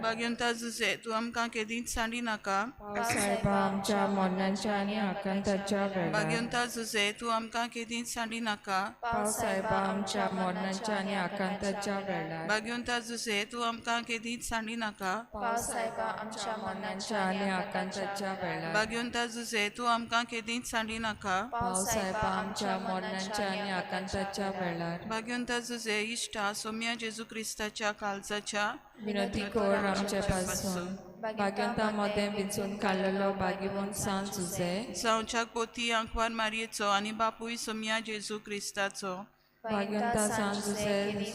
भाग्यवंता जुजे तूं आमकां केदींच सांडी नाका. पावसाहेबा आमच्या मोन्नांच्या आणि आकांताच्या वेळार भाग्यवंता जुजे तूं आमकां केदींच सांडी नाका. पावसाहेबा आमच्या मोन्नांच्या आणि आकांताच्या वेळार भाग्यवंता जुजे तूं आमकां केदींच सांडी नाका. पावसाहेबा आमच्या मोन्नांच्या आणि आकांताच्या वेळार भाग्यवंता जुजे तूं आमकां केदींच सांडी नाका. पावसाहेबा आमच्या मोन्नांच्या आणि आकांताच्या वेळार भाग्यवंता जुजे इश्टा सोम्या जेजू क्रिस्ताच्या काळजाच्या विनंती कर आमचे पासून भाग्यवंता मध्ये विचून काढलेलो भाग्यवंत सांज तुझे जावच्याक पोती आंकवार मारयेचो आनी बापूय सोम्या जेजू क्रिस्ताचो भाग्यवंता सांज तुझे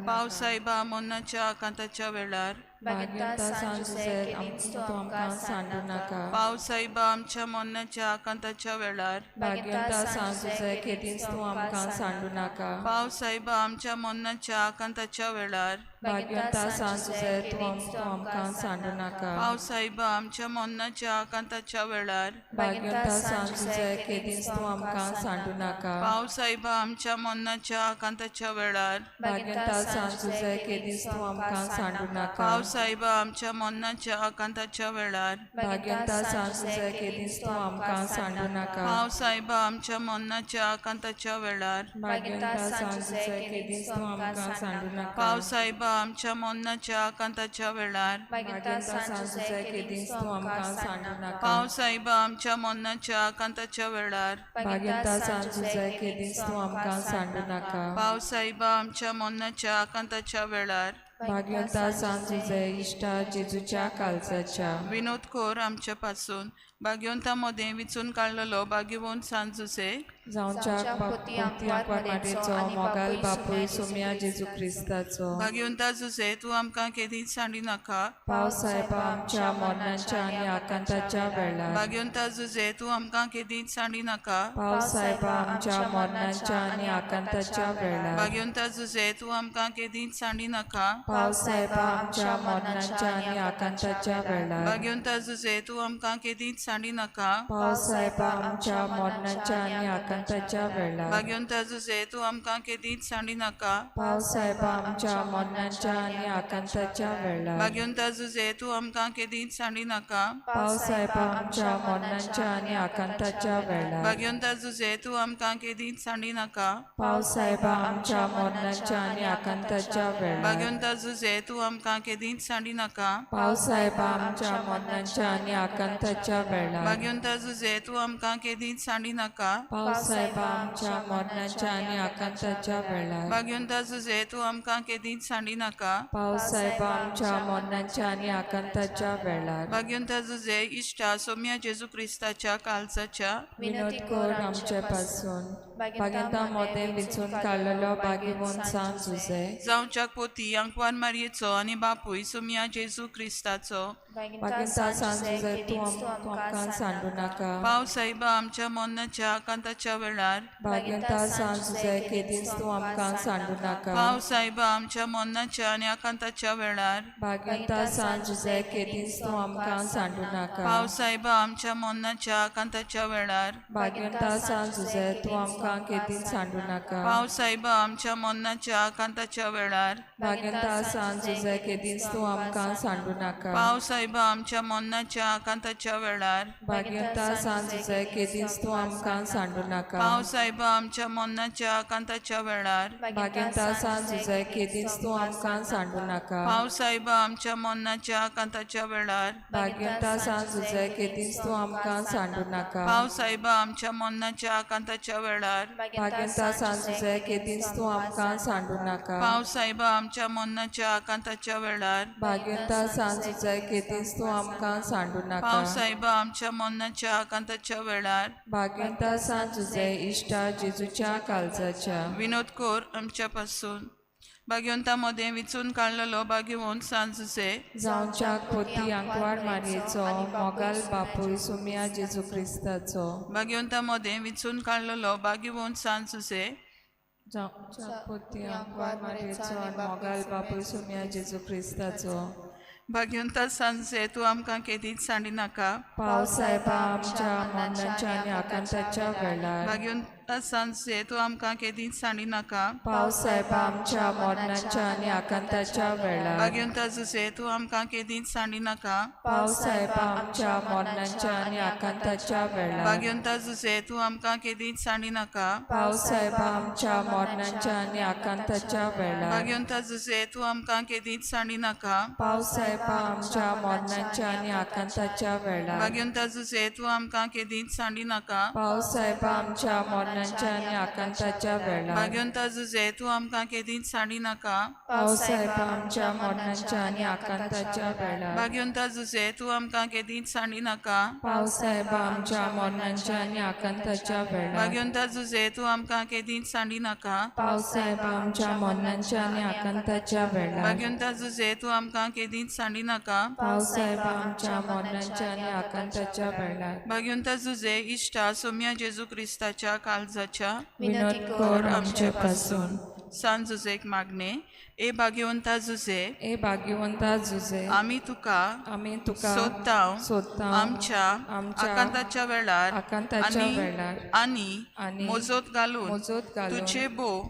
पावसाहेबा मोन्नाच्या आकांताच्या वेळार भाग्यवंता सांज तुझे तूं आमकां सांडू नाका पावसाहेबा आमच्या मोन्नाच्या आकांताच्या वेळार भाग्यवंता सांज तुझे केदींच तूं आमकां सांडू नाका पावसाहेबा आमच्या मोन्नाच्या आकांताच्या वेळार भाग्यवंता सांज तुझे तूं आमकां सांडू नाका पावसाहेबा आमच्या मोन्नाच्या आकांताच्या वेळार भाग्यवंता सांज तुझे केदींच तूं आमकां सांडू नाका पावसाहेबा आमच्या मोन्नाच्या आकांताच्या वेळार भाग्यवंता सांज तुझे केदींच तूं आमकां सांडू नाका पावसाहेबा आमच्या मोन्नाच्या आकांताच्या वेळार भाग्यवंता सांज तुझे केदींच तूं आमकां सांडू नाका पावसाहेबा आमच्या मोन्नाच्या आकांताच्या वेळार भाग्यवंता सांज तुझे केदींच तूं आमकां सांडू नाका पावसाहेबा आमच्या मोन्नाच्या आकांताच्या वेळार भाग्यवंता सांज तुझे केदींच तूं आमकां सांडू नाका पावसाहेबा आमच्या मोन्नाच्या आकांताच्या वेळार भाग्यवंता सांज तुझे केदींच तूं आमकां सांडू नाका पावसाहेबा आमच्या मोन्नाच्या आकांताच्या वेळार भाग्यवंता सांज तुझे इश्टा जेजूच्या काळजाच्या विनोद खोर आमच्या पासून भाग्यवंता मध्ये विचून काढलेलो भाग्यवंत सांजुसे जावच्या पोती आंकवार मारयेचो मोगाल बापूय सोम्या जेजू क्रिस्ताचो भाग्यवंता जुसे तूं आमकां केदींच सांडी नाका पावसाहेबा आमच्या मोन्नांच्या आणि आकांताच्या वेळार भाग्यवंता जुसे तूं आमकां केदींच सांडी नाका पावसाहेबा आमच्या मोन्नांच्या आणि आकांताच्या वेळार भाग्यवंता जुसे तूं आमकां केदींच सांडी नाका पावसाहेबा आमच्या मोन्नांच्या आणि आकांताच्या वेळार भाग्यवंता जुसे तूं आमकां केदींच सांडी नाका पावसाहेबा आमच्या मोन्नांच्या आणि आकांताच्या वेळार भाग्यवंता जुसे तूं आमकां केदींच सांडी नाका पावसाहेबा आमच्या मोन्नांच्या आणि आकांताच्या वेळार भाग्यवंता जुसे तूं आमकां केदींच सांडी नाका पावसाहेबा आमच्या मोन्नांच्या आणि आकांताच्या वेळार भाग्यवंता जुसे तूं आमकां केदींच सांडी नाका पावसाहेबा आमच्या मोन्नांच्या आणि आकांताच्या वेळार भाग्यवंता जुसे तूं आमकां केदींच सांडी नाका पावसाहेबा आमच्या मोन्नांच्या आणि आकांताच्या वेळार भाग्यवंता जुसे तूं आमकां केदींच सांडी नाका पावसाहेबा आमच्या मोन्नांच्या आणि आकांताच्या वेळार भाग्यवंता जुसे तूं आमकां केदींच सांडी नाका पावसाहेबा आमच्या मोन्नांच्या आणि आकांताच्या वेळार भाग्यवंता जुसे इश्टा सोम्या जेजू क्रिस्ताच्या काळजाच्या विनोद कर आमचे पासून भाग्यवंता मध्ये विचून काढलेलो भाग्यवंत सांज तुझे जावच्याक पोती आंकवार मारयेचो आनी बापूय सोम्या जेजू क्रिस्ताचो भाग्यवंता सांज तुझे तूं आमकां सांडू नाका पावसाहेबा आमच्या मोन्नाच्या आकांताच्या वेळार भाग्यवंता सांज तुझे केदींच तूं आमकां सांडू नाका पावसाहेबा आमच्या मोन्नाच्या आनी आकांताच्या वेळार भाग्यवंता सांज तुझे केदींच तूं आमकां सांडू नाका पावसाहेबा आमच्या मोन्नाच्या आकांताच्या वेळार भाग्यवंता सांज तुझे तूं आमकां केदींच सांडू नाका पावसाहेबा आमच्या मोन्नाच्या आकांताच्या वेळार भाग्यवंता सांज तुझे केदींच तूं आमकां सांडू नाका पावसाहेबा आमच्या मोन्नाच्या आकांताच्या वेळार भाग्यवंता सांज तुझे केदींच तूं आमकां सांडू नाका पावसाहेबा आमच्या मोन्नाच्या आकांताच्या वेळार भाग्यवंता सांज तुझे केदींच तूं आमकां सांडू नाका पावसाहेबा आमच्या मोन्नाच्या आकांताच्या वेळार भाग्यवंता सांज तुझे केदींच तूं आमकां सांडू नाका पावसाहेबा आमच्या मोन्नाच्या आकांताच्या वेळार भाग्यवंता सांज तुझे केदींच तूं आमकां सांडू नाका पावसाहेबा आमच्या मोन्नाच्या आकांताच्या वेळार भाग्यवंता सांज तुझे केदींच तूं आमकां सांडू नाका पावसाहेबा आमच्या मोन्नाच्या आकांताच्या वेळार भाग्यवंता सांज तुझे इश्टा जेजूच्या काळजाच्या विनोद खोर आमच्या पासून भाग्यवंता मध्ये विचून काढलेलो भाग्यवंत सांजुसे जावच्या पोती आंकवार मारयेचो मोगाल बापूय सोम्या जेजू क्रिस्ताचो भाग्यवंता मध्ये विचून काढलेलो भाग्यवंत सांजुसे जावच्या पोती आंकवार मारयेचो मोगाल बापूय सोम्या जेजू क्रिस्ताचो भाग्यवंता सांजुसे तूं आमकां केदींच सांडी नाका पावसाहेबा आमच्या मोन्नांच्या आनी आकांताच्या वेळार सांजे तूं आमकां केदींच सांडी नाका पावस साहेबा आमच्या मरणाच्या आणि आकांताच्या वेळार भाग्यवंत जुसे तूं आमकां केदींच सांडी नाका पावस साहेबा आमच्या मरणाच्या आणि आकांताच्या वेळार भाग्यवंत जुसे तूं आमकां केदींच सांडी नाका पावस साहेबा आमच्या मरणाच्या आणि आकांताच्या वेळार भाग्यवंत जुसे तूं आमकां केदींच सांडी नाका पावस साहेबा आमच्या मरणाच्या आणि आकांताच्या वेळार भाग्यवंत जुसे तूं आमकां केदींच सांडी नाका पावस साहेबा आमच्या मरणाच्या आणि आकांताच्या वेळार भाग्यवंत जुसे तूं आमकां केदींच सांडी नाका पावस साहेबा आमच्या मरणाच्या आणि आकांताच्या वेळार भाग्यवंत जुसे तूं आमकां केदींच सांडी नाका पावस साहेबा आमच्या मरणाच्या आणि आकांताच्या वेळार भाग्यवंत जुसे तूं आमकां केदींच सांडी नाका पावस साहेबा आमच्या मरणाच्या आणि आकांताच्या वेळार भाग्यवंत जुसे तूं आमकां केदींच सांडी नाका पावस साहेबा आमच्या मरणाच्या आणि आकांताच्या वेळार भाग्यवंत जुजे इश्टा सोम्या जेजू क्रिस्ताच्या काळजाच्या विनोद कर आमचे पासून सान जुजेक मागणे ए भाग्यवंता जुजे ए भाग्यवंता जुजे आमी तुका सोदता आमच्या आकांताच्या वेळार आकांताच्या वेळार आनी मोजोत घालून तुझे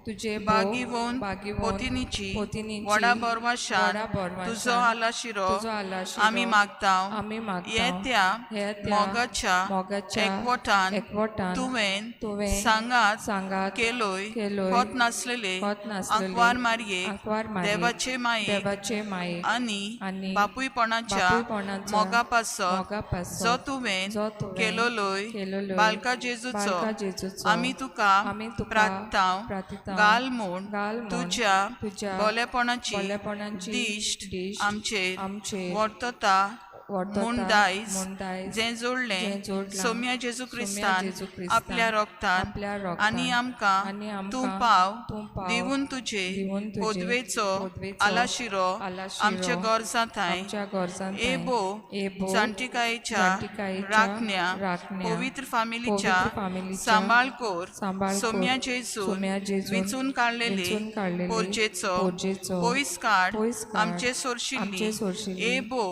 तुझे बागीवोन पोतिनीची वडा बरवाशान तुजो आला शिरो आमी मागताव येत्या मोगाच्या एकवटान तुवें सांगात केलोय होत नासलेले आंकवार मारये देवाचे माये आनी बापूयपणाच्या मोगा पासो जो तुवें केलोलोय बालका जेजूचो आमी तुका प्रार्थाव घाल म्हूण तुज्या बोलेपणाची दिश्ट आमचेर वर्तता म्हूण दायज जे जोडलें सोम्या जेजू क्रिस्तान आपल्या रोगतान आनी आमकां तूं पाव दिवून तुजे पोदवेचो आलाशिरो आमच्या गोरजांताय एबो जाणटिकायेच्या राखण्या पवित्र फामिलीच्या सांबाळ कोर सोम्या जेजू विचून काडलेले पोरजेचो पयस काड आमचे सोरशिल्ली एबो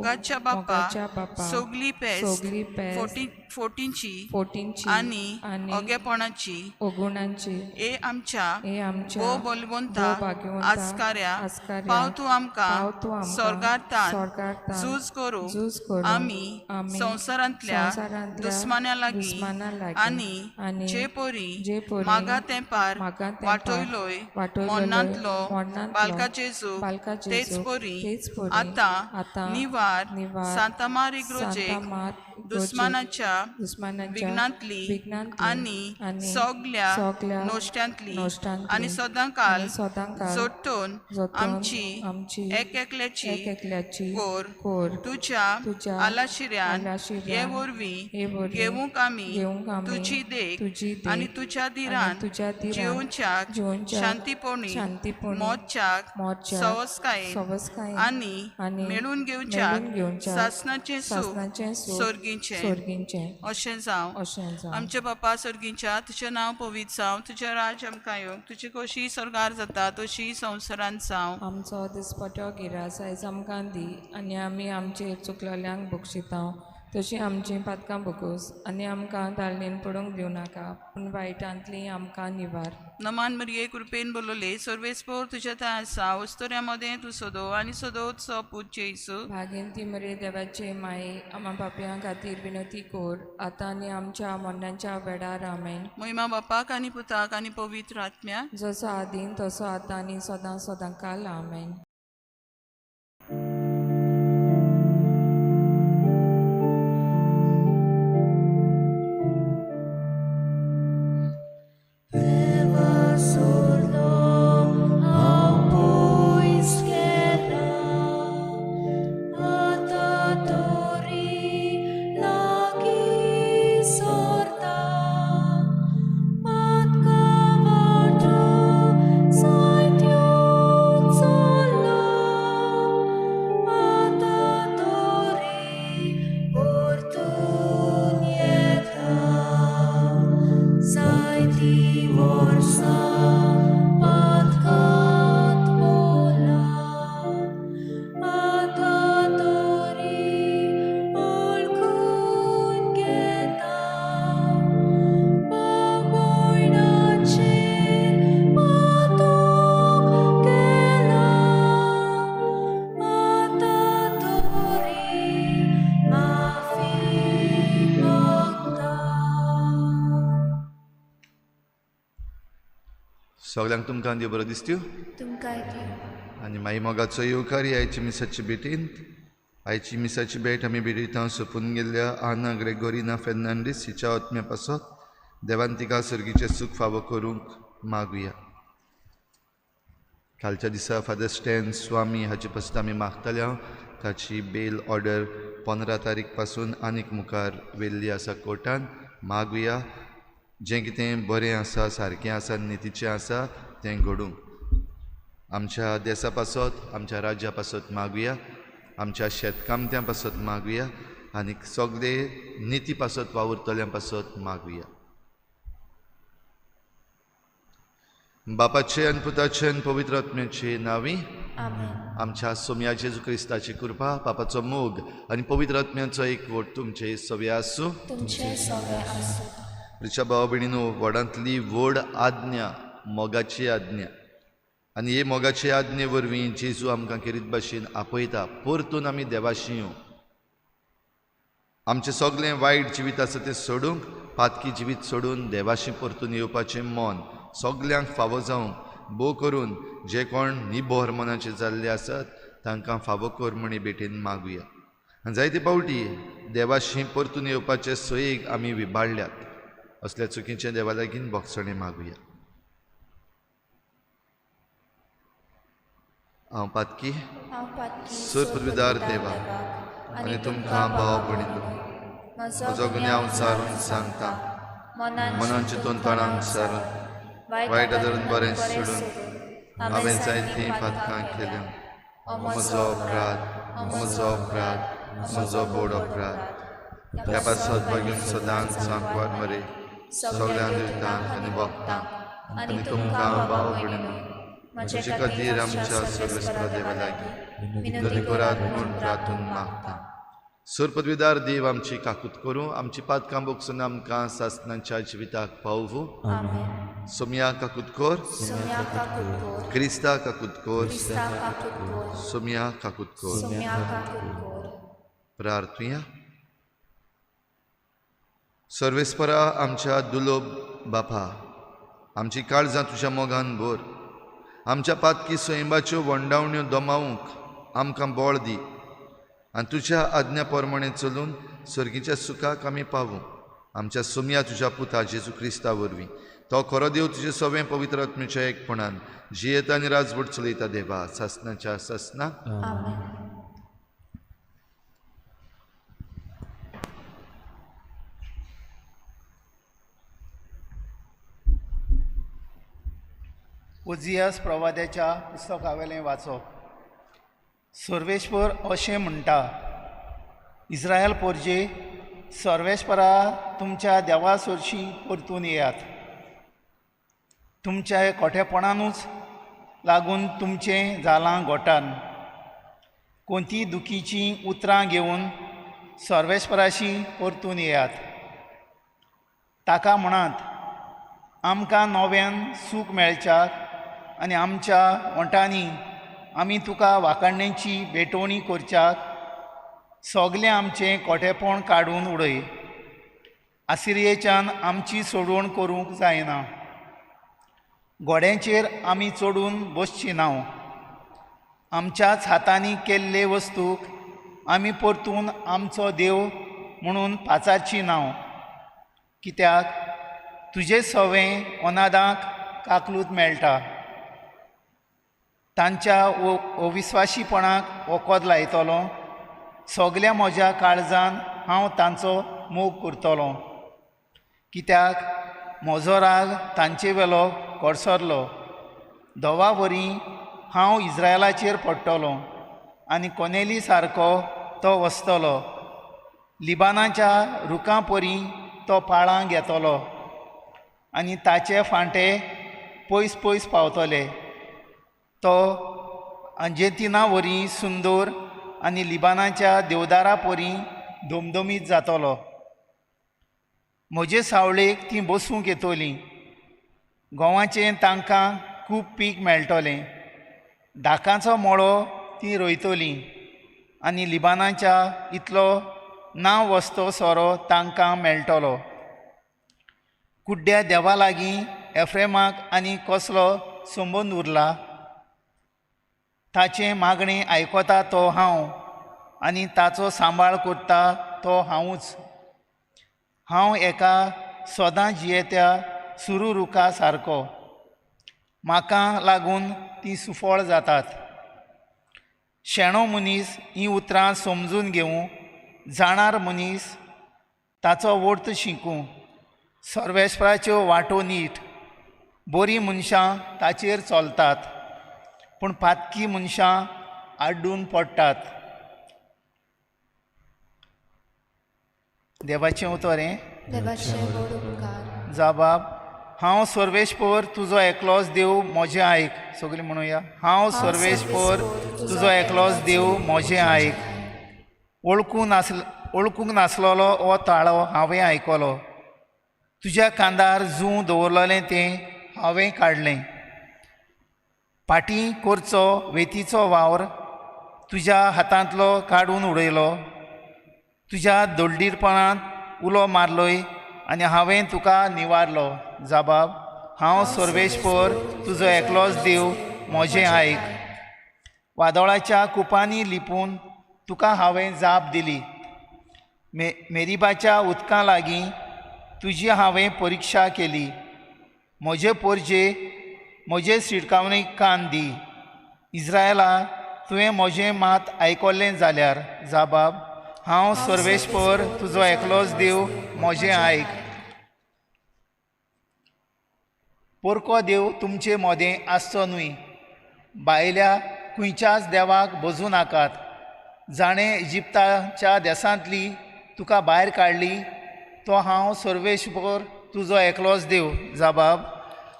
मोगाच्या बापा सोगली पेस्त फोटींची आनी ओगेपणाची ए आमच्या ओ बोलवंता आस्कार्या पाव तूं आमकां स्वर्गांतान झूज करूं आमी संवसारांतल्या दुस्मान्या लागीं आनी जे पोरी मागा तेंपार वाटयलोय मरणांतलो बालका जेजू तेच पोरी आतां निवार सांता मार इग्रोजेक दुस्मानाच्या विघ्नांतली आनी सगल्या नोश्ट्यांतली आनी सदांकाल जोडटून आमची एकल्याची कोर तुज्या आलाशिऱ्यान हे वरवीं घेवूंक आमी तुजी देख आनी तुज्या दिरान जिवच्याक शांतीपोणी मोदच्याक सवस्कायेन आनी मेळून घेवच्याक सासनाचें सूख सोर्गींचें अशें जावं आमचे बापा सोर्गींच्या तुजें नांव पवित्र जावं तुजें राज आमकां येवं तुजी कशी स्वर्गार जाता तशी संवसारांत जावं आमचो दिसपट्यो गिरास आयज आमकां दी आनी आमी आमचेर चुकलेल्यांक बक्षितांव तशी आमची पातकां बगूस आनी आमकां दाळणेन पडूंक दिवं नाका पूण वायटांतली आमकां निवार नमान मरिये कृपेन बोलोले सर्वेस्पोर तुज्या थंय आसा वस्तुऱ्या मदें तूं सोदो आनी सोदोचो पूत जेसू भागेन ती मरे देवाचे माये आम्हा पापयां खातीर विनंती कोर आतां आनी आमच्या मरणाच्या वेळार आमेन महिमा बापाक आनी पुताक आनी पवित्र आत्म्याक जसो आदीन तसो आतां आनी सदां काल आमेन Soul सगळ्यांक तुमकां देव बरो दिसत्यो तुमकांय दिवं. आनी मागीर मोगाचो येवकारी आयची मिसाची भेटींत आयची मिसाची भेट आमी भेटयता सोंपून गेल्ल्या आना ग्रेगोरिना फेर्नांडीस हिच्या आत्म्या पासत देवान तिका सर्गीचें सूख फावो करूंक मागुया. कालच्या दिसा फादर स्टॅन स्वामी हाचे पासत आमी मागताले ताची बेल ऑर्डर 15 तारीख पासून आनीक मुखार वेल्ली आसा कोर्टान. मागुया जें कितें बरें आसा सारकें आसा नितीचें आसा तें घडूंक. आमच्या देशा पासत आमच्या राज्या पासत मागुया, आमच्या शेतकामत्यां पासत मागुया आनी सगळे निती पासत वावुरतल्यां पासत मागुया. बापाचे आनी पुताचे आनी पवित्र आत्म्याचे नांवी आमेन. आमच्या सोम्या जेजू क्रिस्ताची कृपा पापाचो मोग आनी पवित्र आत्म्याचो एकवट तुमचे सगळे आसूं. तुमचे सगळे आसूं. प्रिच्या भाव भयणीनो, व्हडांतली व्हड आज्ञा मोगाची आज्ञा आनी हे मोगाचे आज्ञे वरवीं जेजू आमकां किरीत भाशेन आपयता परतून आमी देवाशी येवं. आमचें सगळें वायट जिवीत आसा तें सोडूंक पातकी जिवीत सोडून देवाशी परतून येवपाचें मन सगल्यांक फावो जावंक भोव करून जे कोण निबोर मनाचे जाल्ले आसात तांकां फावो कर म्हणी भेटेन मागुया. आनी जायते पावटी देवाशी परतून येवपाचे सोयेक आमी विबाडल्यात. असल्या चुकीचे देवा लागीं भोगसणे मागुया. हांव पातकी हांव पातकी सुरपदवीदार देवा आनी तुमकां भाव भयणीनो, म्हजो गुन्यांव हांव सारून सांगता. मनान चिंतून तोंडाक सारून वायट धरून बरें सोडून हांवें जायतीं पातकां केल्या. म्हजो अपराध म्हजो बोड अपराध. ह्या पासत बेगीन सदांच सांकवार मरे सगळ्या दिवतांक आनी भोगतांक आनी तुमकां भाव भयणीनो, म्हजे खातीर आमच्या सर्वेस्परा देवा लागीं विनंती करात म्हूण प्रार्थून मागता. सुरपदवीदार देव आमची काकूत करूं, आमची पातकां भोगसून आमकां सासणांच्या जिविताक पावूं. आमेन. सोम्या काकूत कोर, सोम्या काकूत कोर. क्रिस्ता काकूत कोर, क्रिस्ता काकूत कोर. सोम्या काकूत कोर. सोम्या काकूत कोर. प्रार्थुया. सर्वेस्परा आमच्या दुलोब बापा, आमची काळजां तुज्या मोगान भर. आमच्या पातकी सोयंबाच्यो वंडावण्यो दोमावूंक आमकां बळ दी आनी तुज्या आज्ञा प्रमाणें चलून सर्गीच्या सुखाक आमी पावूं. आमच्या सोम्या तुज्या पुता जेजू क्रिस्ता वरवीं तो खरो देव तुजे सगळें पवित्र आत्म्याच्या एकपणान जियेता आनी राजवट चलयता देवा सासणाच्या सासना. आमेन. उजियास प्रवाद्याच्या पुस्तकावेलें वाचप. सर्वेश्वर अशें म्हणटा, इस्रायल पोरजे, सर्वेश्वरा तुमच्या देवा सरशी परतून येयात. तुमच्या खोटेपणानूच लागून तुमचें जालां गोठान. कोणती दुखीचीं उतरां घेवन सर्वेश्वराशी परतून येयात. ताका म्हणात, आमकां नव्यान सूख मेळच्याक आनी आमच्या ओंठांनी आमी तुका वाखाणणेची भेटवणी करच्याक सगलें आमचें खोटेपण काडून उडय. आसिरियेच्यान आमची सोडवण करूंक जायना. घोड्यांचेर आमी चडून बसची नाव. आमच्याच हातांनी केल्ले वस्तूक आमी परतून आमचो देव म्हणून पाचारची नाव. कित्याक तुजें सवें अनादांक काकलूत मेळटा. तांच्या अविस्वाशीपणाक वखद लायतलो. सगल्या म्हज्या काळजान हांव तांचो मोग करतलों. कित्याक म्हजो राग तांचे वेलो कडसरलो. दोवा वरीं हांव इस्रायलाचेर पडटलों आनी कोनेली सारको तो वसतलो. लिबानाच्या रुखां परी तो पाळां घेतलो आनी ताचे फांटे पयस पयस पावतले. तो अंजेतिना वरी सुंदर आनी लिबानाच्या देवदारा परी धमधमीत जातलो. म्हजे सावळेक ती बसूंक येतली. गोवाचें तांकां खूब पीक मेळटलें. दाकाचो मळो ती रोयतली आनी लिबानाच्या इतलो नांव वस्तो सोरो तांकां मेळटलो. कुड्ड्या देवा लागीं एफ्रेमाक आनी कसलो संबंद उरला. ताचे मागणें आयकता तो हांव आनी ताचो सांबाळ करता तो हांवूच. हांव एका सदां जियेत्या सुरुरुका सारको. म्हाका लागून ती सुफळ जातात. शेणो मनीस हीं उतरां समजून घेवं, जाणार मनीस ताचो वर्थ शिकूं. सर्वेस्पराच्यो वाटो नीट, बरीं मनशां ताचेर चलतात, पूण पातकी मनशां आड्डून पडटात. देवाचें उतोरें. देवाचे गोड उपकार. जबाब. हांव सर्वेस्पर तुजो एकलोच देव म्हजें आयक. सगळीं म्हणुया. हांव सर्वेस्पर तुजो एकलोच देव म्हजें आयक. वळखूंक नासलोलो हो ताळो हांवें आयकलो. तुज्या कांदार जूं दवरलेलें तें हांवें काडलें. पाटी करचो वेतीचो वावर तुज्या हातांतलो काडून उडयलो. तुज्या दोड्डीरपणांत उलो मारलोय आनी हांवें तुका निवारलो. जबाब. हांव सर्वेस्पर तुजो एकलोच देव म्हजें आयक. वादोळाच्या कुपांनी लिपून तुका हांवें जाप दिली. मेरिबाच्या उदकां लागीं तुजी हांवें परिक्षा केली. म्हजे पोरजे म्हजे सिडकावणेक कान दी. इस्रायला तुवें म्हजें मात आयकल्लें जाल्यार. जबाब. हांव सर्वेस्पर तुजो एकलोच देव म्हजें आयक. पोरको देव तुमचे मोदें आसचो न्हय. भायल्या खंयच्याच देवाक भजूं नाकात. जाणें इजिप्ताच्या देसांतली तुका भायर काडली तो हांव सर्वेस्पर तुजो एकलोच देव. जबाब.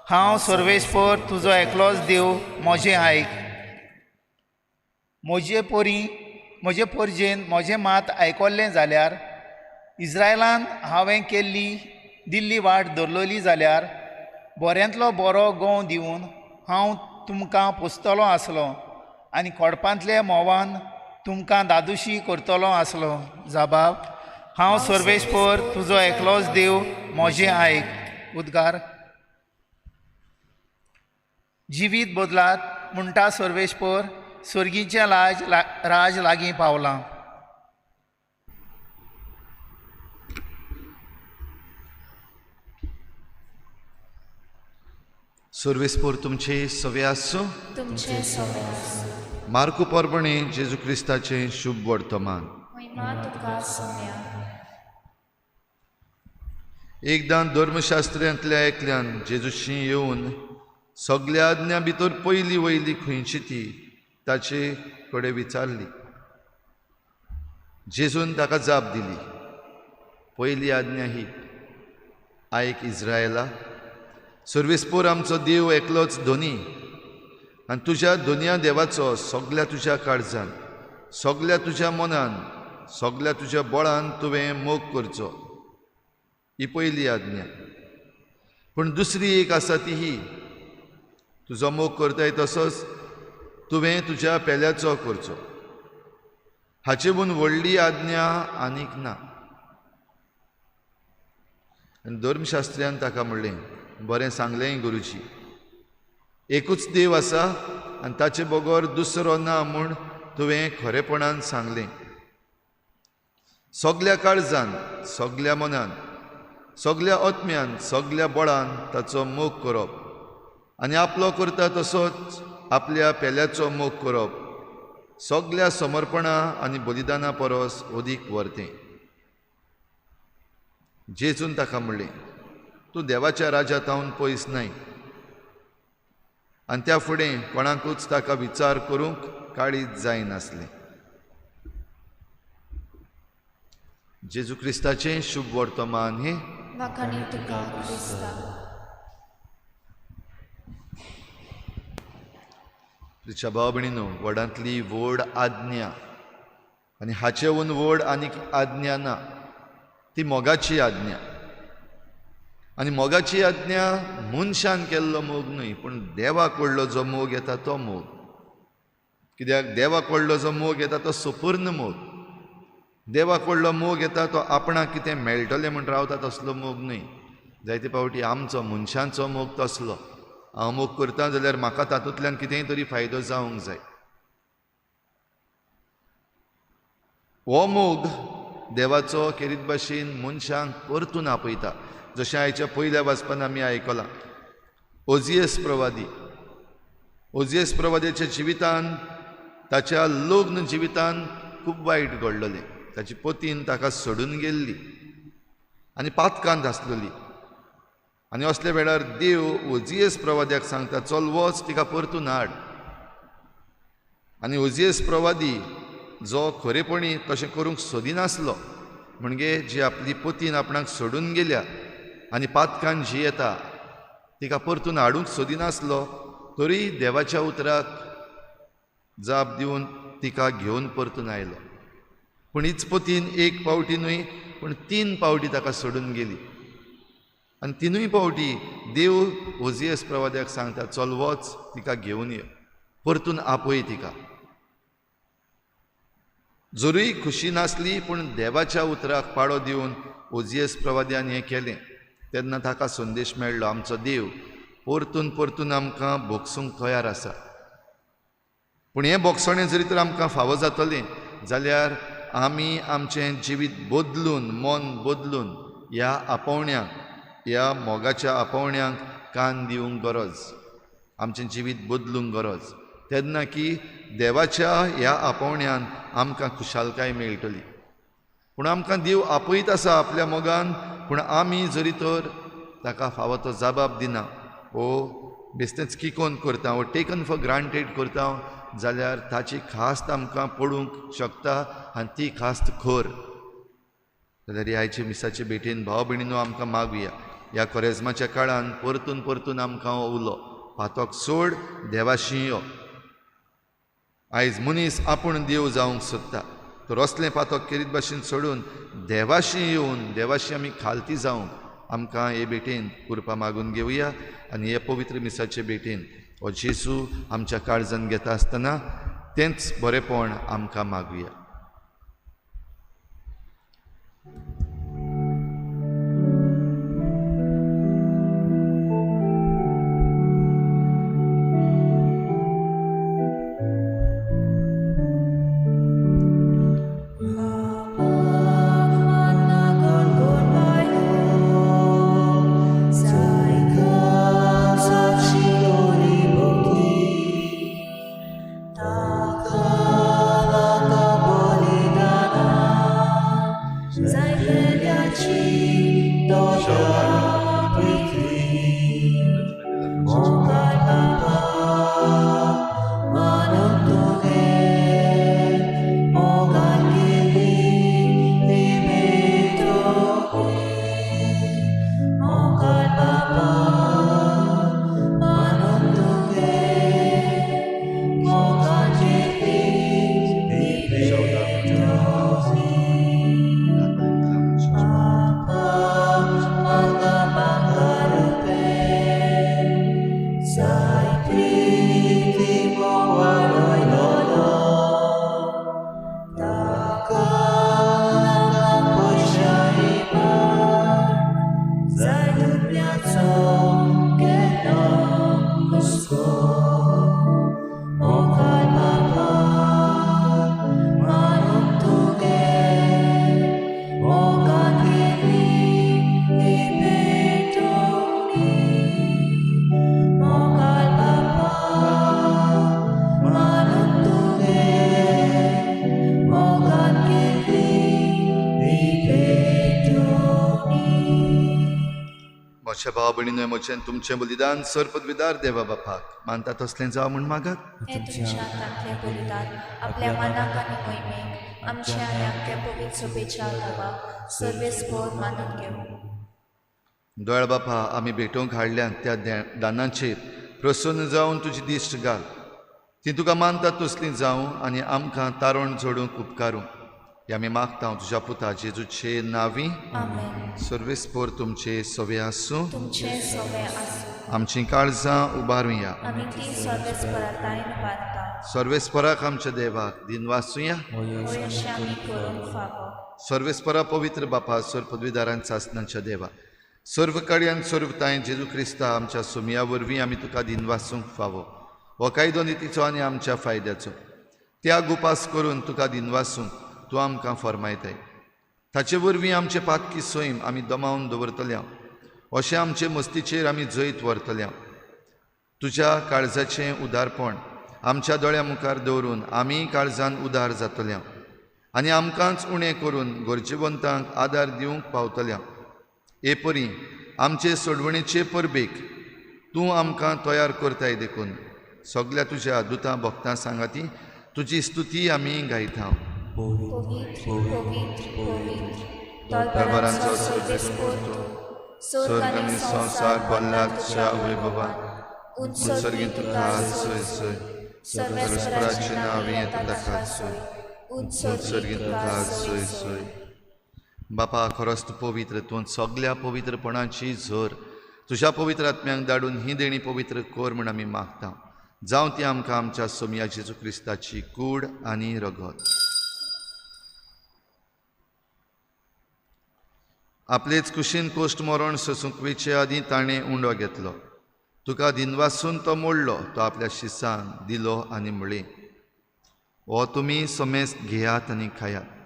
हांव सर्वेस्पर तुजो एकलोच देव म्हजें आयक. म्हजे पोरजेन म्हजें मात आयकल्लें जाल्यार, इस्रायलान हांवें दिल्ली वाट धरलोली जाल्यार, बऱ्यांतलो बरो गोव दिवन हांव तुमकां पोसतलो आसलो आनी खोडपांतल्या मोवान तुमकां दादुशी करतलो आसलो. जबाब. हांव सर्वेस्पर तुजो एकलोच देव म्हजें आयक. उद्गार. जिवीत बदलात म्हणटा सर्वेस्पर, स्वर्गीचें राज लागीं पावलां. सर्वेस्पर तुमचे सवे आसूं. तुमचे सवे आसूं. मार्कू परबणे जेजू क्रिस्ताचें शुभ वर्तमान. महिमा तुका सोम्या. एकदां धर्मशास्त्र्यांतल्या एकल्यान जेजूशी येवन सगल्या आज्ञा भितर पयली वयली खंयची ती ताचे कडेन विचारली. जेजून ताका जाप दिली. पयली आज्ञा ही, आयक इस्रायला, सर्वेस्पर आमचो देव एकलोच धोनी आनी तुज्या दोनया देवाचो सगल्या तुज्या काळजान, सगल्या तुज्या मनान, सगल्या तुज्या बळान तुवें मोग करचो. ही पयली आज्ञा. पूण दुसरी एक आसा ती ही, तुजो मोग करताय तसोच तुवें तुज्या पेल्याचो करचो. हाचेहून व्हडली आज्ञा आनीक ना. आनी धर्मशास्त्र्यान ताका म्हणलें, बरें सांगलें गुरुजी, एकूच देव आसा आनी ताचे बगर दुसरो ना म्हूण तुवें खरेपणान सांगलें. सगल्या काळजान, सगल्या मनान, सगल्या आत्म्यान, सगल्या बळान ताचो मोग करप आनी आपलो करता तसोच आपल्या पेल्याचो मोग करप सगल्या समर्पणा आनी बलिदाना परस अदीक व्हरतें. जेजून ताका म्हणलें, तूं देवाच्या राज्यांतावन पयस न्हय. आनी त्या फुडें कोणाकूच ताका विचार करूंक काळीज जायनासलें. जेजू क्रिस्ताचें शुभ वर्तमान हें. वाखाणी तुका क्रिस्ता. तुज्या भाव भयणीनो, व्हडांतली व्हड आज्ञा आनी हाचेहून व्हड आनीक आज्ञा ना, ती मोगाची आज्ञा. आनी मोगाची आज्ञा मनशान केल्लो मोग न्हय, पूण देवाक व्हडलो जो मोग येता तो मोग. कित्याक देवाक व्हडलो जो मोग येता तो सुपूर्ण मोग. देवाक व्हडलो मोग येता तो आपणाक कितें मेळटलें म्हूण रावता तसलो मोग न्हय. जायते फावटी आमचो मनशांचो मोग तसलो. हांव मोग करतां जाल्यार म्हाका तातूंतल्यान कितेंय तरी फायदो जावंक जाय. हो मोग देवाचो खेरीत भाशेन मनशांक परतून आपयता. जशें आयच्या पयल्या वाचपान आमी आयकलां, ओजियस प्रवादीच्या जिवितान, ताच्या लग्न जिवितान खूब वायट घडलेलें. ताची पतीन ताका सोडून गेल्ली आनी पातकांत आसलेली. आनी असल्या वेळार देव ओजियस प्रवाद्याक सांगता, चल वच तिका परतून हाड. आनी ओजियस प्रवादी जो खरेपणी तशें करूंक सोदिनासलो, म्हणजे जी आपली पतीन आपणाक सोडून गेल्या आनी पातकान जी येता तिका परतून हाडूंक सोदिनासलो, तरी देवाच्या उतराक जाप दिवन तिका घेवन परतून आयलो. पूण हीच पतीन एक पावटी न्हय पूण 3 पावटी ताका सोडून गेली. आनी 3य पावटी देव ओजियस प्रवाद्याक सांगता, चल वच तिका घेवन यो, परतून आपय तिका. जरूय खुशी नासली पूण देवाच्या उतराक पाळो दिवन ओजियस प्रवाद्यान हें केलें. तेन्ना ताका संदेश मेळ्ळो, आमचो देव परतून परतून आमकां भोगसूंक तयार आसा. पूण हें भोगसणें जरी तर आमकां फावो जातलें जाल्यार आमी आमचें जिवीत बदलून, मन बदलून ह्या आपोवण्यांक, ह्या मोगाच्या आपोवण्यांक कान दिवंक गरज. आमचें जिवीत बदलूंक गरज. तेन्ना की देवाच्या ह्या आपोवण्यान आमकां खुशालकाय मेळटली. पूण आमकां देव आपयत आसा आपल्या मोगान, पूण आमी जरी तर ताका फावो तो जबाब दिना, वो बेश्टेच किकोन करता, वो टेकन फॉर ग्रांटेड करता, जाल्यार ताची खास्त आमकां पडूंक शकता आनी ती खास्त खर. जाल्यार ह्या आयचे मिसाचे भेटेन भाव भयणीनो आमकां मागुया, ह्या कोरेजमाच्या काळान परतून परतून आमकां उलो, पातोक सोड, देवाशी यो. आयज मनीस आपूण देव जावंक सोदता, तर असलें पातोक केरीत भाशेन सोडून देवाशी येवन देवाशी आमी खालती जावंक आमकां हे भेटेन कृपा मागून घेवया. आनी हे पवित्र मिसाचे भेटेन हो जेजू आमच्या काळजान घेता आसतना तेंच बरेपण आमकां मागुया. मोच्या भाव भयणीनो, मोचें तुमचें बलिदान सर्पद्विदार देवा बापाक मानता तसलें जावं म्हूण मागात. हे तुमच्या हातांतलें बलिदान आपल्या मनाक आनी मोहिमेक आमच्या आनी आमच्या पवित्र बेचार दावा सर्वेस्पोर मानून घेवं. दोळ बापा, आमी भेटोवंक हाडल्यात त्या दानाचेर प्रसन्न जावन तुजी दिश्ट घाल. ती तुका मानता तसलीं जावं आनी आमकां तारण जोडूंक उपकारूं. हे आमी मागता तुज्या पुता जेजूचे नांवी. आमेन. सर्वेस्पोर तुमचे सोवे आसूं. तुमचे सोवे आसूं. आमचीं काळजां उबारुया. आमी ती सर्वेस्परातायेन बांदता. सर्वेस्पराक आमच्या देवाक दिन वाचुया. वयशे आमी करूंक फावो. सर्वेस्परा पवित्र बापा, सर्पद्विदारांच्या आसनाच्या देवा, सर्व कड्यान सर्वताय जेजू क्रिस्ता आमच्या सुमया वरवीं आमी तुका दिनवासूंक फावो हो कायदो नितीचो आनी आमच्या फायद्याचो त्याग उपास करून तुका दिनवासूंक तूं आमकां फरमायताय ताचे वरवीं आमचे पातकी सैम आमी दमावन दवरतल्या अशें आमचे मस्तीचेर आमी जैत व्हरतल्या तुज्या काळजाचें उदारपण आमच्या दोळ्या मुखार दवरून आमी काळजान उदार जातल्या आनी आमकांच उणें करून गरजेवंतांक आदार दिवंक पावतल्या एपरी आमचे सोडवणेचे परबेक तूं आमकां तयार करताय देखून सगल्या तुज्या दुतां भक्तां सांगाती तुजी स्तुती आमी गायता पवित्र पवित्र पवित्र तलवारांचो सर्वेस्पोर स्वर्ग आनी संसार भरला तुज्या वैभवान उत्सर्गीत तुका सोय सोय सर्वेस्पराचें नांव येता ताका सोय उत्सर्गीत तुका सोय सोय बापा खरोच तूं पवित्र तूं सगल्या पवित्रपणाची झर तुज्या पवित्र आत्म्यांक धाडून ही देणी पवित्र कोर म्हूण आमी मागता जावं ती आमकां आमच्या सोमया जेजू क्रिस्ताची कूड आनी रगत आपलेच कुशीन कोश्ट मरण सोसूंक वेचे आदीं ताणें उंडो घेतलो तुका दिनवासून तो मोडलो तो आपल्या शिसांक दिलो आनी म्हळें हो तुमी समेस्त घेयात आनी खायात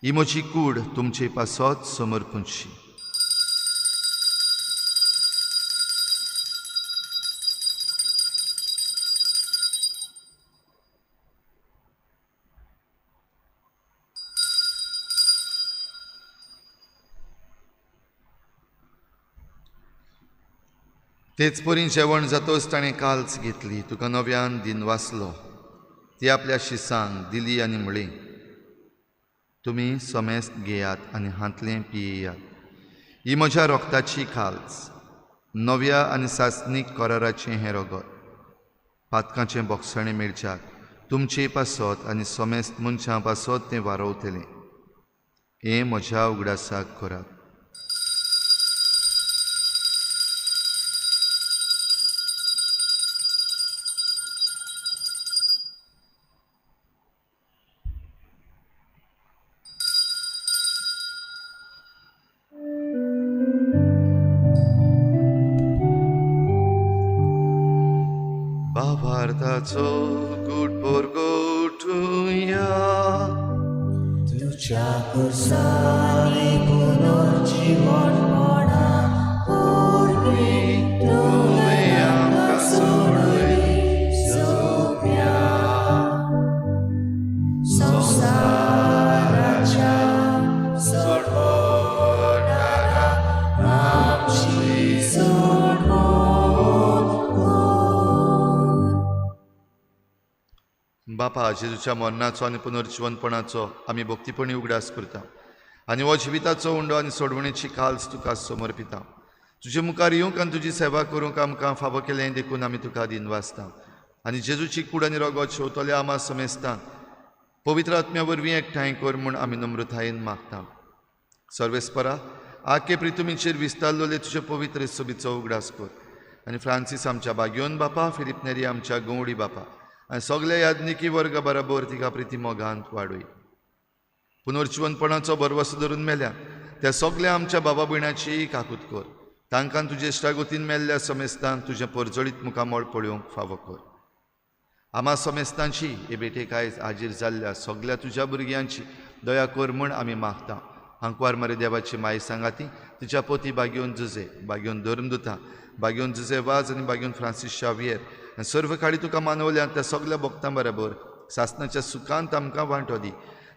ही म्हजी कूड तुमचे पासत समर्पूंची तेच परी जेवण जातोच ताणें काल्च घेतली तुका नव्यान दिनवासलो ती आपल्या शिसांक दिली आनी म्हळें तुमी समेस्त घेयात आनी हातलें पियेयात ही म्हज्या रोगताची काल्च नव्या आनी सासनीक कराराचें हें रगत पातकाचें बोगसणें मेळच्याक तुमचे पासत आनी समेस्त मनशां पासत तें वारवतलें हें म्हज्या उगडासाक करात भारताचो गुट पोरगोठुया तुझ्या कुर्सानी पुनर्जीवनपणा पोरबी तुवें आमकां सोडली सोंप्या संवसाराच्या सोडवणारा आमची बापा जेजूच्या मरणाचो आनी पुनर्जीवनपणाचो आमी भक्तीपणी उगडास करता आनी हो जिविताचो उंडो आनी सोडवणेची काल्स तुका समर्पिता तुजे मुखार येवंक आनी तुजी सेवा करूंक आमकां फावो केलें देखून आमी तुका दिनवासता आनी जेजूची कूड आनी रगत शेवतल्या आमा समेस्तांक पवित्र आत्म्या वरवीं एकठांय कर म्हूण आमी नम्रतायेन मागता सर्वेस्परा आखे प्रितुमीचेर विस्तारलोले तुजे पवित्र सोबीचो उगडास कर आनी फ्रांसीस आमच्या बागयोन बापा फिलिप नेरी आमच्या गवडी बापा आनी सगळे याज्ञिकी वर्ग बरोबर तिका प्रिती मोगांत वाडय पुनर्जीवनपणाचो बरवसो धरून मेल्या त्या सगळ्या आमच्या बाबा भयणाची काकूत कर तांकां तुजे इश्टागोतीन मेल्ल्या समेस्तांक तुजें परजळीत मुखामळ पळोवंक फावो कर आमा समेस्तांची हे बेटेक आयज हाजीर जाल्ल्या सगळ्या तुज्या भुरग्यांची दया कर म्हूण आमी मागता हांकवार मरे देवाची माय सांगाती तुज्या पोती बागयोन जुजे बागयोन धर्मदुतां बागयोन जुजे वाज आनी बागयोन फ्रांसीस शावियर आनी सर्व काळी तुका मानवल्या त्या सगळ्या भक्तां बरोबर सासणाच्या सुखांत आमकां वांटो दी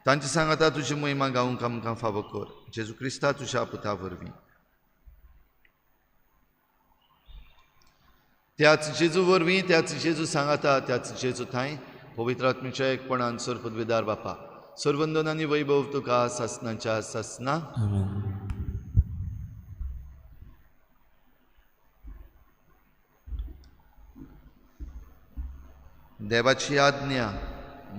तांची सांगाता तुजी महिमा गावंक आमकां फावो कर जेजू क्रिस्ता तुज्या पुता वरवीं त्याच जेजू वरवीं त्याच जेजू सांगाता त्याच जेजू थंय पवित्र आत्म्याच्या एकपणान सर पदवीदार बापा सर्वंदन आनी वैभव तुका सासणाच्या सासना देवाची आज्ञा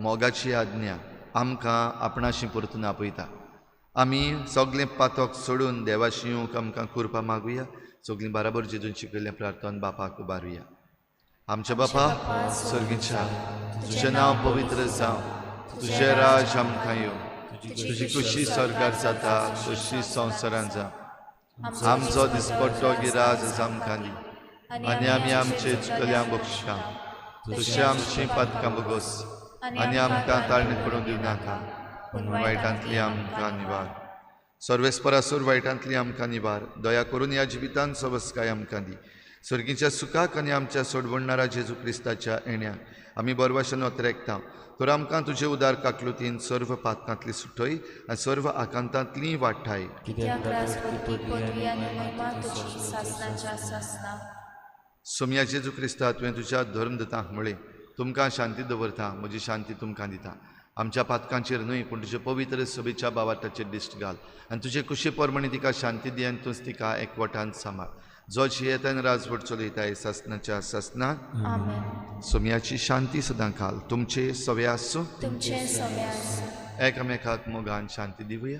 मोगाची आज्ञा आमकां आपणाशी परतून आपयता आमी सगळें पातक सोडून देवाशी येवंक आमकां कृपा मागुया सगळीं बराबर जेजून शिकयल्लें प्रार्थना बापाक उबारुया आमचे बापा सर्गीच्या तुजें नांव पवित्र जावं तुजें राज आमकां येवं तुजी खुशी स्वर्गार जाता तशी संवसारांत जावं आमचो दिसपट्टो गिराज आमकां दी आनी आमी आमचे चुकल्यांक बक्षिता तशी आमची पातकां बगोस आनी आमकां ताळणी पडूंक दिवं नाका पूण वायटांतली आमकां निवार. सर्वेस्परासूर वायटांतली आमकां निवार. दया करून ह्या जिवितांत सवस्काय आमकां दी. स्वर्गीच्या सुखाक आनी आमच्या सोडवणारा जेजू क्रिस्ताच्या येण्याक आमी बरभाशेन वतरेकता. तर आमकां तुजे उदार काकलुतीन सर्व पातकांतली सुटय आनी सर्व आकांतांतली वाडटाय. कित्याक राजपती पदवी आनी महिमा तुजी सासणाच्या सासना. सोम्या जेजू क्रिस्ता तुवें तुज्या धर्मदतांक म्हळें तुमकां शांती दवरता म्हजी शांती तुमकां दिता. आमच्या पातकांचेर न्हय पूण तुजे पवित्र सभेच्या बावाटाचेर दिश्ट घाल आनी तुजे कुशी पोरमणी तिका शांती दी आनी तूंच तिका एकवटान सांबाळ. जो जियेतान राजवट चलयताय सासनाच्या सासनाक. आमेन. सोम्याची शांती सदां घाल तुमचे सवे आसूं. तुमचे सवे आसूं. एकामेकाक मोगान शांती दिवया.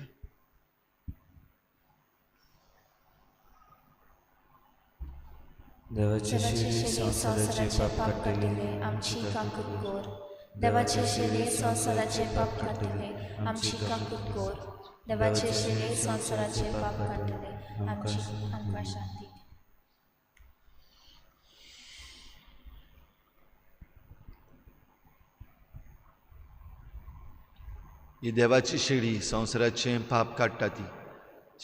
देवाचे शिरी संसाराचे पाप काढले आमची काकूट कोर. देवाचे शिरे संसाराचे पाप काढले आमची काकूट कोर. देवाचे शिरे संसाराचे पाप काढले आमची आमकां शांती. ही देवाची शेळी संवसाराचें पाप काडटा ती.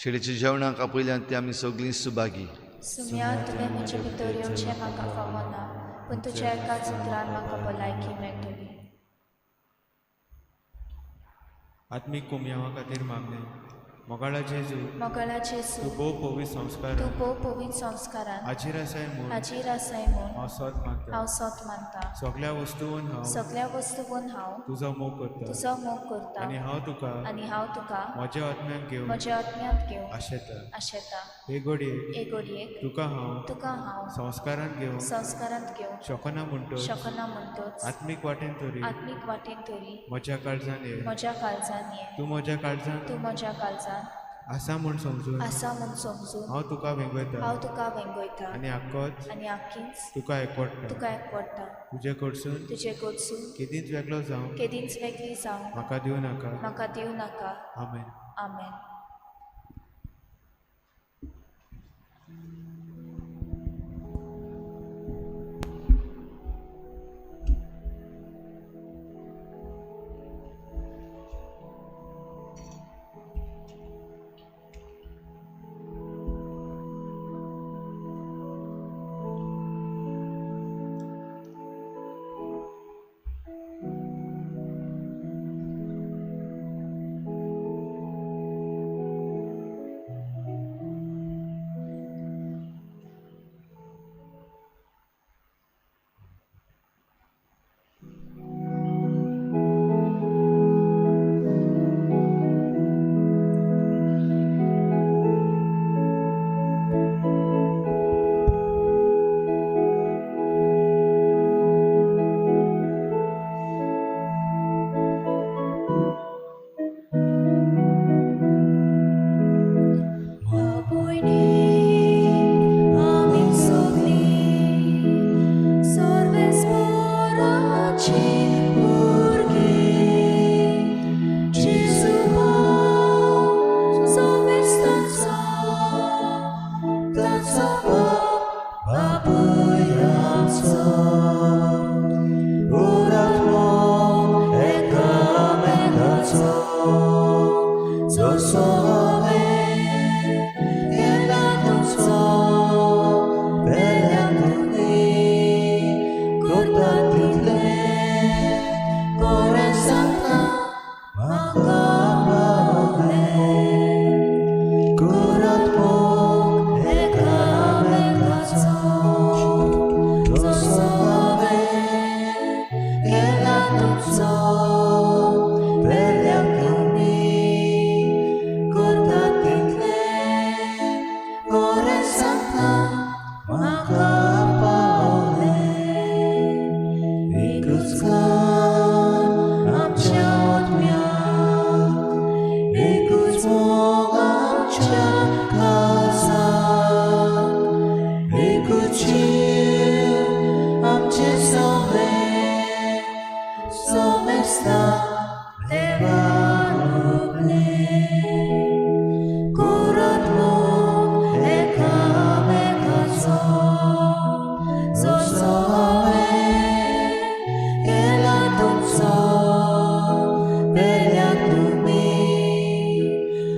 शेळीच्या जेवणाक आपयल्यान ती आमी सगळीं सुभागी. सुम्या तुवें म्हजे भितर येवचें म्हाका फावना पूण तुज्या एकाच उतरान म्हाका भलायकी मेळटली. आत्मीक कोमयावा खातीर मागणे. मोगाळा जेजू मोगाळा जेजू तूं भोव पवित्र संस्कार तूं भोव पवित्र संस्कारान हाजीर आसाय म्हूण हाजीर आसाय म्हूण हांव सत मानता. हांव सत मानता. सगळ्या वस्तूंन हांव सगळ्या वस्तूंन हांव तुजो मोग करता तुजो मोग करता आनी हांव तुका आनी हांव तुका म्हज्या आत्म्याक घेवन म्हज्या आत्म्यांत घेवन आशेता. आशेता. हे घडये एक घडयेक तुका तुका हांव संस्कारांत घेवन संस्कारांत घेवन शकना म्हणटोच शकना म्हणटोच आत्मीक वाटेन तरी आत्मीक वाटेन तरी म्हज्या काळजान ये. म्हज्या काळजान ये. तूं म्हज्या काळजान तूं म्हज्या काळजान आसा म्हूण समजून आसा म्हूण समजून हांव तुका वेंगयता हांव तुका वेंगयता आनी आख्खोच आनी आख्खीच तुका एकवडटा. तुका एकवडटा. तुजे कडसून तुजे कडसून केदींच वेगळो जावं केदींच वेगळी जावं म्हाका दिवं नाका. म्हाका दिवं नाका. आमेन. आमेन. वेल्याक तुमी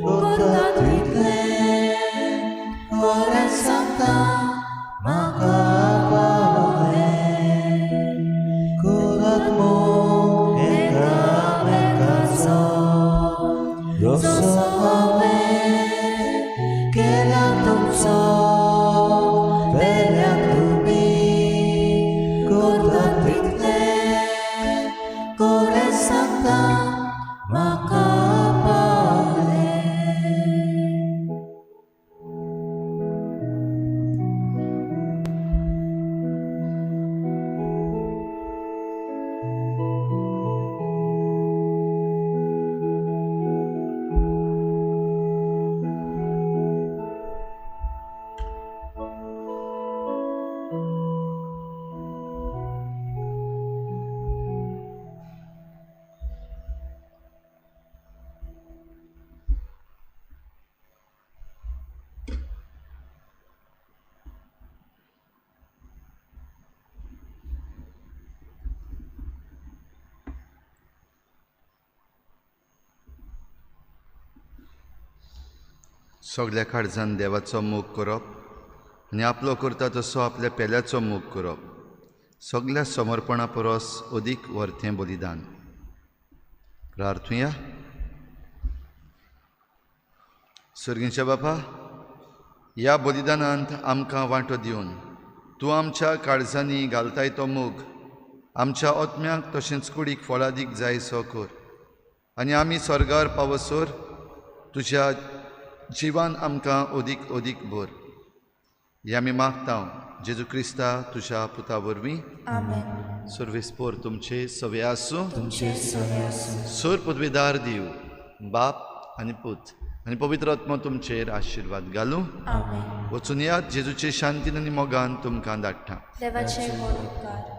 करतात तितलें खरें सांगता म्हाका पावलें करात मोग एकामेकाचो जसो हांवें केला तुमचो वेल्याक तुमी करतात तितलें खरें सांगता म्हाका पावलें. सगल्या काळजान देवाचो मोग करप आनी आपलो करता तसो आपल्या पेल्याचो मोग करप सगल्या समर्पणा परस अदीक व्हरतें बलिदान. प्रार्थुया. सर्गींच्या बापा, ह्या बलिदानांत आमकां वांटो दिवन तूं आमच्या काळजांनी घालताय तो मोग आमच्या आत्म्याक तशेंच कुडीक फळां दीक जायसो कर आनी आमी स्वर्गार पावसोर तुज्या जिवान आमकां अदीक अदीक भर. हें आमी मागता जेजू क्रिस्ता तुज्या पुता वरवीं. आमेन. सर्वेस्पोर तुमचे सवे आसूं. तुमचे सवे आसूं. सोर पदवीदार दिव बाप आनी पूत आनी पवित्र आत्मा तुमचेर आशिर्वाद घालूं. आमेन. वचून यात जेजूचे शांतीन आनी मोगान तुमकां धाडटा. देवाचे मोग उपकार